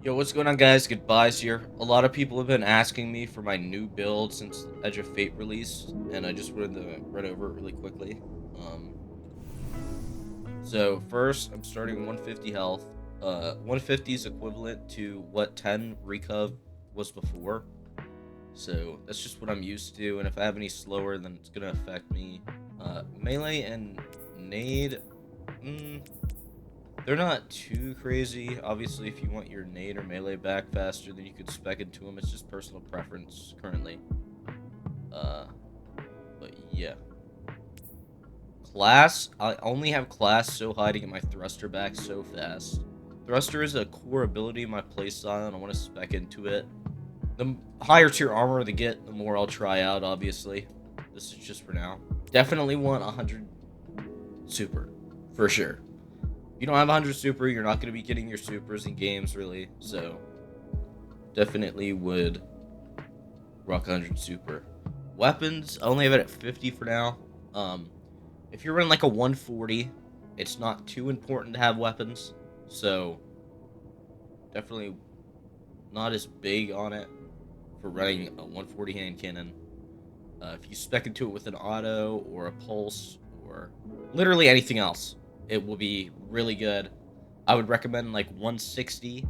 Yo, what's going on, guys? Goodbyes here. A lot of people have been asking me for my new build since Edge of Fate released, and I just wanted to run over it really quickly. So first, I'm starting 150 health. 150 is equivalent to what 10 recov was before. So that's just what I'm used to, and if I have any slower, then it's gonna affect me. Melee and nade. They're not too crazy. Obviously, if you want your nade or melee back faster, then you could spec into them. It's just personal preference currently. But yeah. Class, I only have class so high to get my thruster back so fast. Thruster is a core ability in my playstyle, and I want to spec into it. The higher tier armor they get, the more I'll try out, obviously. This is just for now. Definitely want 100 super, for sure. If you don't have 100 super, you're not going to be getting your supers in games, really. So, definitely would rock 100 super. Weapons, I only have it at 50 for now. If you're running like a 140, it's not too important to have weapons. So, definitely not as big on it for running a 140 hand cannon. If you spec into it with an auto or a pulse or literally anything else, it will be really good. I would recommend like 160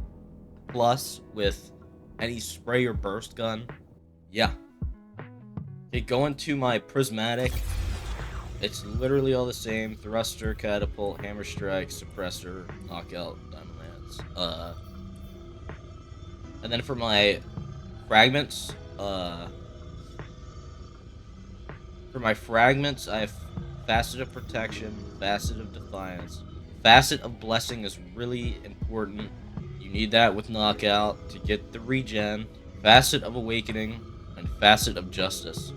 plus with any spray or burst gun. Yeah. Okay, going to my prismatic. It's literally all the same. Thruster, catapult, hammer strike, suppressor, knockout, diamond lance. And then for my fragments, I have Facet of Protection, Facet of Defiance. Facet of Blessing is really important. You need that with Knockout to get the regen. Facet of Awakening, and Facet of Justice.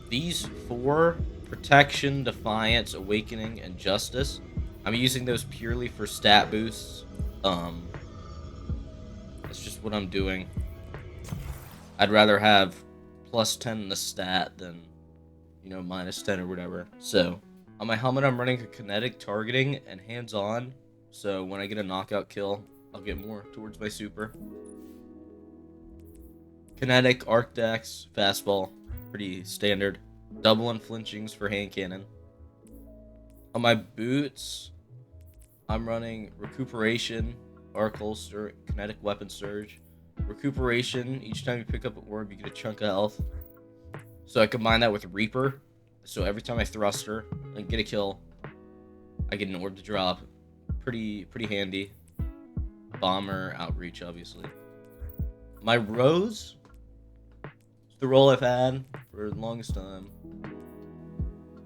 These four, Protection, Defiance, Awakening, and Justice, I'm using those purely for stat boosts. That's just what I'm doing. I'd rather have plus 10 in the stat than minus 10 or whatever. So, on my helmet, I'm running a kinetic targeting and hands-on. So, when I get a knockout kill, I'll get more towards my super. Kinetic, arc dex, fastball, pretty standard. Double unflinchings for hand cannon. On my boots, I'm running recuperation, arc holster, kinetic weapon surge. Recuperation, each time you pick up an orb, you get a chunk of health. So I combine that with Reaper. So every time I thruster and get a kill, I get an orb to drop. Pretty handy. Bomber, outreach, obviously. My Rose, it's the role I've had for the longest time.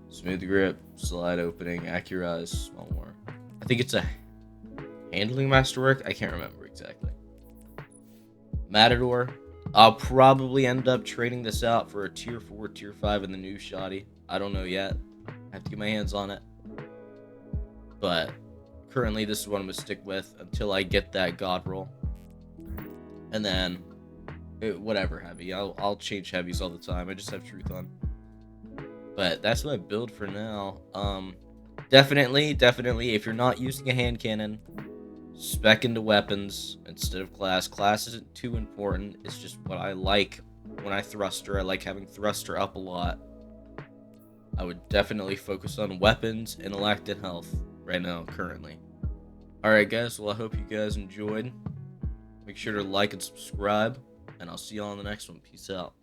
Smooth grip, slide opening, accurize, small war. I think it's a handling masterwork. I can't remember exactly. Matador. I'll probably end up trading this out for a tier 4, tier 5 in the new shoddy. I don't know yet. I have to get my hands on it. But currently this is what I'm going to stick with until I get that god roll. And then, whatever heavy. I'll change heavies all the time. I just have truth on. But that's my build for now. Definitely, if you're not using a hand cannon, spec into weapons instead of class. Class isn't too important. It's just what I like when I thruster. I like having thruster up a lot. I would definitely focus on weapons, intellect, and health right now, currently. Alright, guys. Well, I hope you guys enjoyed. Make sure to like and subscribe, and I'll see you all on the next one. Peace out.